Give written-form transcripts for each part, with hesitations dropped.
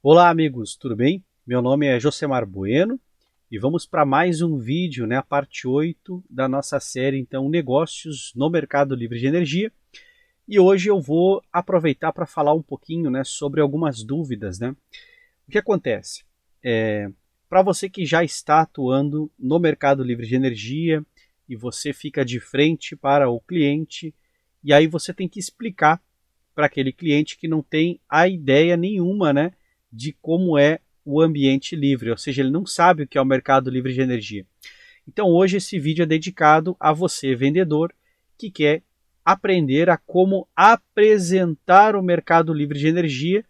Olá amigos, tudo bem? Meu nome é Josemar Bueno e vamos para mais um vídeo, a parte 8 da nossa série então Negócios no Mercado Livre de Energia. E hoje eu vou aproveitar para falar um pouquinho sobre algumas dúvidas. O que acontece? Para você que já está atuando no Mercado Livre de Energia e você fica de frente para o cliente e aí você tem que explicar para aquele cliente que não tem a ideia nenhuma, de como é o ambiente livre, ou seja, ele não sabe o que é o mercado livre de energia. Então hoje esse vídeo é dedicado a você, vendedor, que quer aprender a como apresentar o mercado livre de energia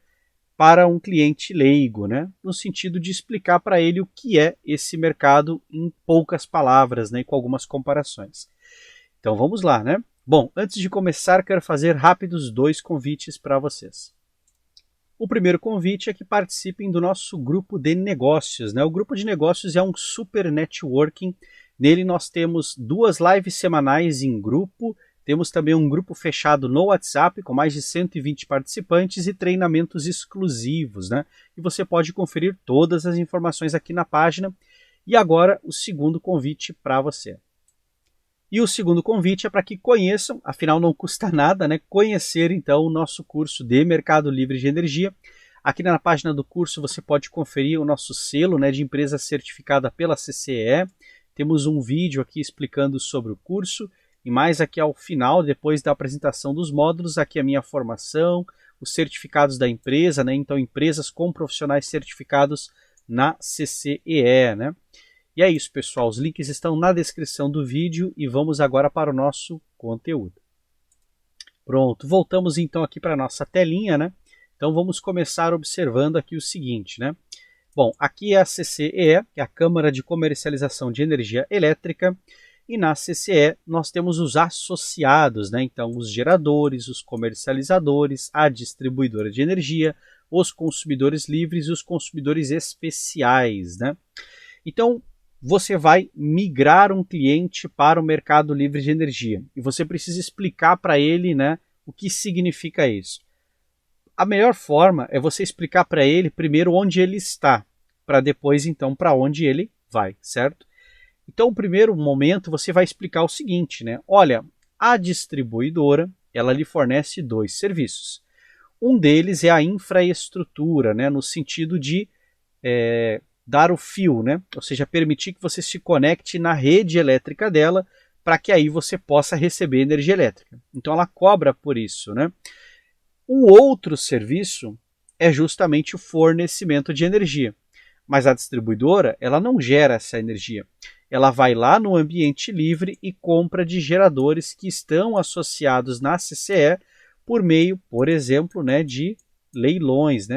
para um cliente leigo, no sentido de explicar para ele o que é esse mercado em poucas palavras, e com algumas comparações. Então vamos lá, Bom, antes de começar, quero fazer rápidos 2 convites para vocês. O primeiro convite é que participem do nosso grupo de negócios. O grupo de negócios é um super networking. Nele nós temos 2 lives semanais em grupo, temos também um grupo fechado no WhatsApp com mais de 120 participantes e treinamentos exclusivos. E você pode conferir todas as informações aqui na página. E agora o segundo convite para você. E o segundo convite é para que conheçam, afinal não custa nada, conhecer então o nosso curso de Mercado Livre de Energia. Aqui na página do curso você pode conferir o nosso selo de empresa certificada pela CCE. Temos um vídeo aqui explicando sobre o curso e mais aqui ao final, depois da apresentação dos módulos, aqui a minha formação, os certificados da empresa, então empresas com profissionais certificados na CCEE, E é isso, pessoal. Os links estão na descrição do vídeo e vamos agora para o nosso conteúdo. Pronto, voltamos então aqui para a nossa telinha, Então vamos começar observando aqui o seguinte, Bom, aqui é a CCEE, que é a Câmara de Comercialização de Energia Elétrica, e na CCE nós temos os associados, Então os geradores, os comercializadores, a distribuidora de energia, os consumidores livres e os consumidores especiais, Então, você vai migrar um cliente para o mercado livre de energia. E você precisa explicar para ele o que significa isso. A melhor forma é você explicar para ele primeiro onde ele está, para depois então para onde ele vai, certo? Então, no primeiro momento, você vai explicar o seguinte, Olha, a distribuidora, ela lhe fornece 2 serviços. Um deles é a infraestrutura, no sentido de dar o fio, ou seja, permitir que você se conecte na rede elétrica dela para que aí você possa receber energia elétrica. Então ela cobra por isso. O outro serviço é justamente o fornecimento de energia, mas a distribuidora ela não gera essa energia. Ela vai lá no ambiente livre e compra de geradores que estão associados na CCE por meio, por exemplo, de leilões.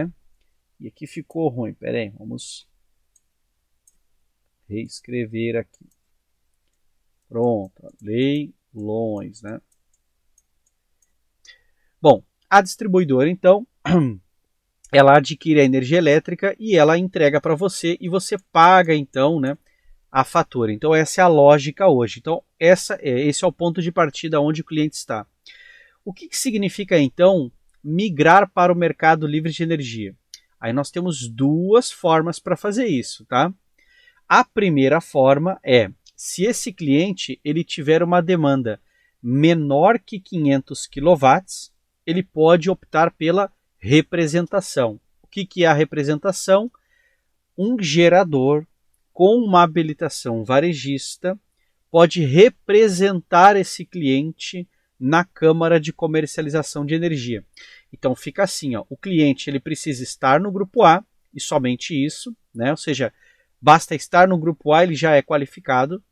E aqui ficou ruim, peraí, vamos reescrever aqui. Pronto, leilões, Bom, a distribuidora então, ela adquire a energia elétrica e ela entrega para você e você paga então, a fatura. Então essa é a lógica hoje. Então esse é o ponto de partida onde o cliente está. O que significa então migrar para o mercado livre de energia? Aí nós temos 2 formas para fazer isso, A primeira forma é, se esse cliente ele tiver uma demanda menor que 500 kW, ele pode optar pela representação. O que é a representação? Um gerador com uma habilitação varejista pode representar esse cliente na Câmara de Comercialização de Energia. Então fica assim, o cliente ele precisa estar no grupo A e somente isso, ou seja, basta estar no grupo A, ele já é qualificado.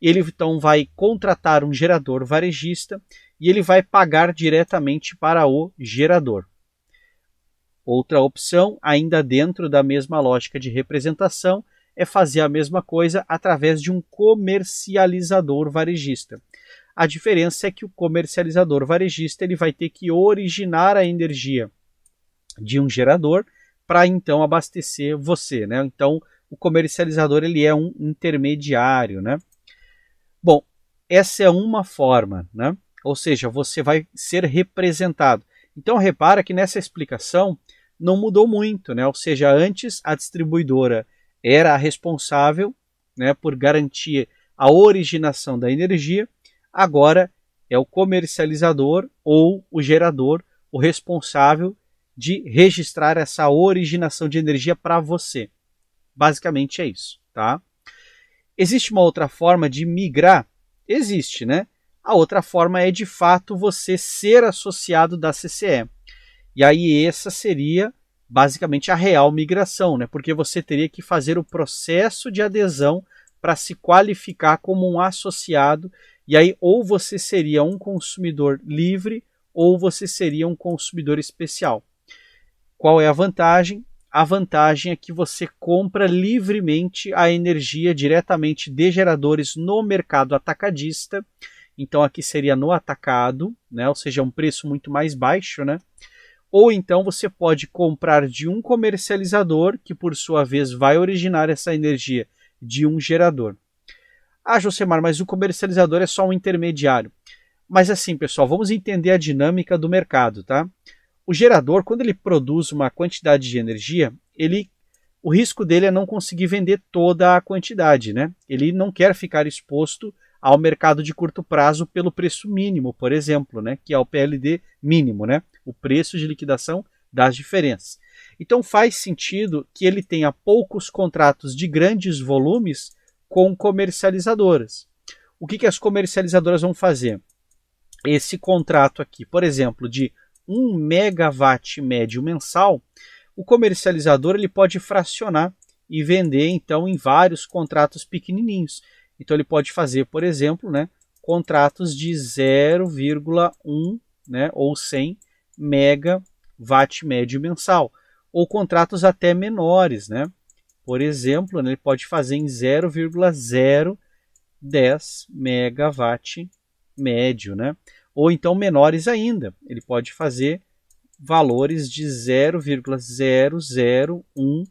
Ele então vai contratar um gerador varejista e ele vai pagar diretamente para o gerador. Outra opção, ainda dentro da mesma lógica de representação, é fazer a mesma coisa através de um comercializador varejista. A diferença é que o comercializador varejista ele vai ter que originar a energia de um gerador para então abastecer você. Então, o comercializador ele é um intermediário. Bom, essa é uma forma, ou seja, você vai ser representado. Então repara que nessa explicação não mudou muito, né? Ou seja, antes a distribuidora era a responsável, né, por garantir a originação da energia, agora é o comercializador ou o gerador o responsável de registrar essa originação de energia para você. Basicamente é isso, tá? Existe uma outra forma de migrar? Existe, né? A outra forma é, de fato, você ser associado da CCE. E aí essa seria basicamente a real migração, né? Porque você teria que fazer o processo de adesão para se qualificar como um associado, e aí ou você seria um consumidor livre ou você seria um consumidor especial. Qual é a vantagem? A vantagem é que você compra livremente a energia diretamente de geradores no mercado atacadista. Então aqui seria no atacado, né? Ou seja, um preço muito mais baixo, né? Ou então você pode comprar de um comercializador, que por sua vez vai originar essa energia de um gerador. Ah, Josemar, mas o comercializador é só um intermediário. Mas assim, pessoal, vamos entender a dinâmica do mercado, tá? O gerador, quando ele produz uma quantidade de energia, o risco dele é não conseguir vender toda a quantidade, né? Ele não quer ficar exposto ao mercado de curto prazo pelo preço mínimo, por exemplo, né? Que é o PLD mínimo, né? O preço de liquidação das diferenças. Então faz sentido que ele tenha poucos contratos de grandes volumes com comercializadoras. O que as comercializadoras vão fazer? Esse contrato aqui, por exemplo, de 1 megawatt médio mensal, o comercializador ele pode fracionar e vender então em vários contratos pequenininhos. Então ele pode fazer, por exemplo, né, contratos de 0,1, né, ou 100 megawatt médio mensal, ou contratos até menores, né? Por exemplo, né, ele pode fazer em 0,010 megawatt médio, né? Ou então menores ainda, ele pode fazer valores de 0,001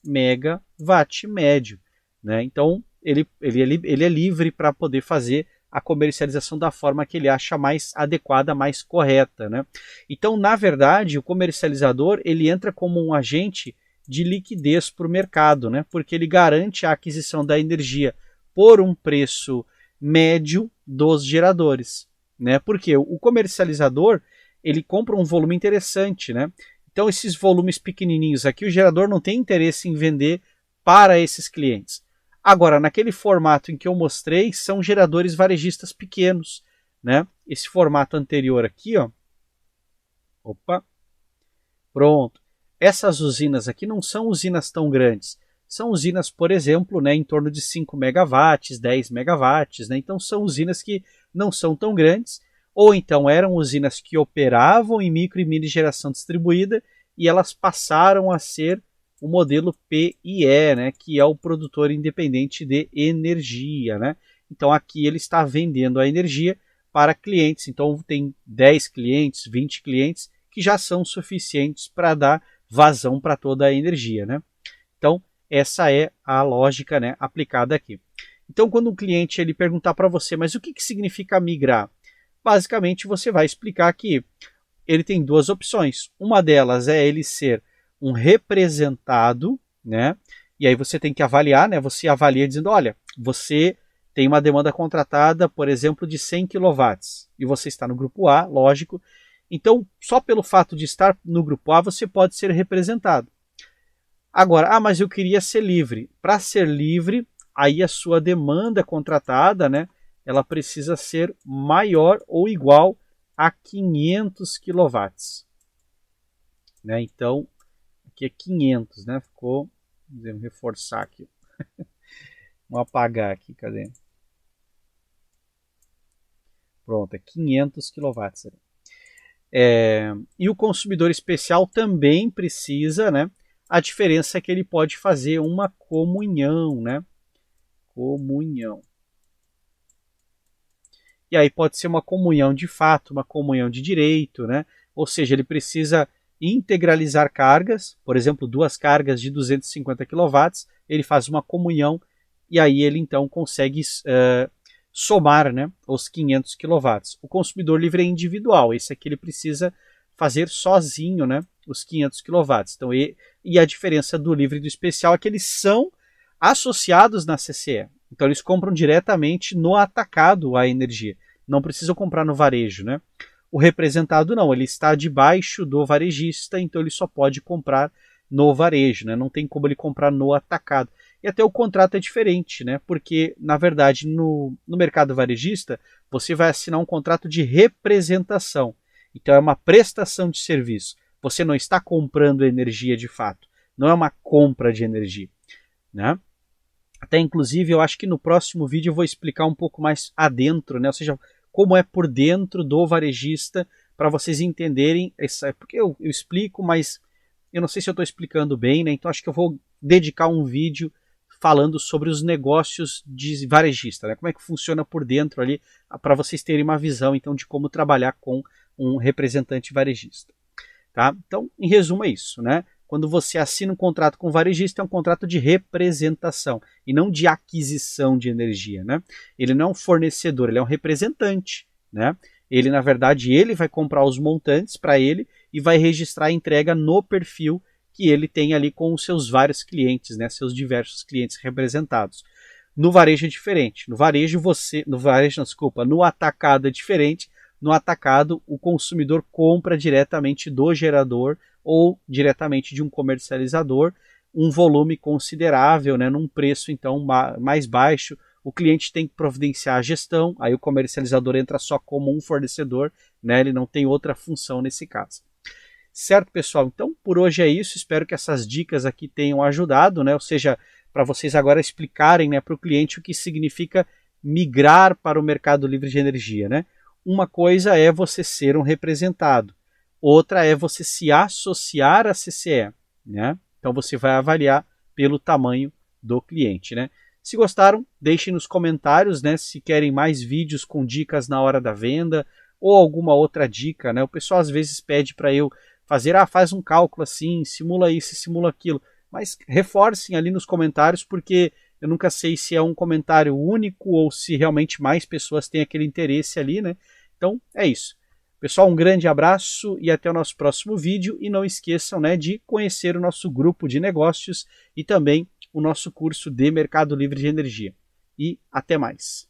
megawatt médio, né? Então ele é livre para poder fazer a comercialização da forma que ele acha mais adequada, mais correta, né? Então, na verdade, o comercializador ele entra como um agente de liquidez para o mercado, né? Porque ele garante a aquisição da energia por um preço médio dos geradores, né? Porque o comercializador ele compra um volume interessante, né? Então esses volumes pequenininhos aqui, o gerador não tem interesse em vender para esses clientes. Agora, naquele formato em que eu mostrei, são geradores varejistas pequenos, né? Esse formato anterior aqui, ó. Opa. Pronto. Essas usinas aqui não são usinas tão grandes. São usinas, por exemplo, né, em torno de 5 megawatts, 10 megawatts, né? Então são usinas que não são tão grandes, ou então eram usinas que operavam em micro e mini geração distribuída e elas passaram a ser o modelo PIE, né, que é o produtor independente de energia, né? Então aqui ele está vendendo a energia para clientes, então tem 10 clientes, 20 clientes que já são suficientes para dar vazão para toda a energia, né? Então essa é a lógica, né, aplicada aqui. Então quando um cliente ele perguntar para você, mas o que significa migrar? Basicamente você vai explicar que ele tem duas opções. Uma delas é ele ser um representado, né? E aí você tem que avaliar, né? Você avalia dizendo, olha, você tem uma demanda contratada, por exemplo, de 100 kW e você está no grupo A, lógico. Então, só pelo fato de estar no grupo A, você pode ser representado. Agora, mas eu queria ser livre. Para ser livre, aí a sua demanda contratada, né? Ela precisa ser maior ou igual a 500 kW. Né? Então, aqui é 500, né? Ficou, vamos reforçar aqui. Vamos apagar aqui, cadê? Pronto, é 500 kW. E o consumidor especial também precisa, né? A diferença é que ele pode fazer uma comunhão, né? Comunhão. E aí pode ser uma comunhão de fato, uma comunhão de direito, né? Ou seja, ele precisa integralizar cargas, por exemplo, 2 cargas de 250 kW, ele faz uma comunhão e aí ele então consegue somar, né, os 500 kW. O consumidor livre é individual, esse aqui ele precisa fazer sozinho, né, os 500 kW. Então, e a diferença do livre e do especial é que eles são associados na CCE. Então, eles compram diretamente no atacado a energia. Não precisam comprar no varejo, né? O representado não, ele está debaixo do varejista, então ele só pode comprar no varejo, né? Não tem como ele comprar no atacado. E até o contrato é diferente, né? Porque, na verdade, no mercado varejista, você vai assinar um contrato de representação. Então é uma prestação de serviço. Você não está comprando energia de fato. Não é uma compra de energia, né? Até inclusive eu acho que no próximo vídeo eu vou explicar um pouco mais adentro, né? Ou seja, como é por dentro do varejista, para vocês entenderem, porque eu explico, mas eu não sei se eu estou explicando bem, né? Então acho que eu vou dedicar um vídeo falando sobre os negócios de varejista, né? Como é que funciona por dentro ali, para vocês terem uma visão então de como trabalhar com um representante varejista, tá? Então, em resumo é isso, né? Quando você assina um contrato com o varejista, é um contrato de representação e não de aquisição de energia, né? Ele não é um fornecedor, ele é um representante, né? Ele, na verdade, ele vai comprar os montantes para ele e vai registrar a entrega no perfil que ele tem ali com os seus vários clientes, né? Seus diversos clientes representados. No varejo é diferente. No atacado é diferente. No atacado, o consumidor compra diretamente do gerador ou diretamente de um comercializador um volume considerável, né, num preço então mais baixo. O cliente tem que providenciar a gestão, aí o comercializador entra só como um fornecedor, né, ele não tem outra função nesse caso. Certo, pessoal? Então, por hoje é isso. Espero que essas dicas aqui tenham ajudado, né? Ou seja, para vocês agora explicarem, né, para o cliente o que significa migrar para o mercado livre de energia, né? Uma coisa é você ser um representado, outra é você se associar à CCE, né? Então você vai avaliar pelo tamanho do cliente, né? Se gostaram, deixem nos comentários, né, se querem mais vídeos com dicas na hora da venda ou alguma outra dica, né? O pessoal às vezes pede para eu fazer, faz um cálculo assim, simula isso, simula aquilo, mas reforcem ali nos comentários, porque eu nunca sei se é um comentário único ou se realmente mais pessoas têm aquele interesse ali, né? Então é isso. Pessoal, um grande abraço e até o nosso próximo vídeo. E não esqueçam, né, de conhecer o nosso grupo de negócios e também o nosso curso de Mercado Livre de Energia. E até mais.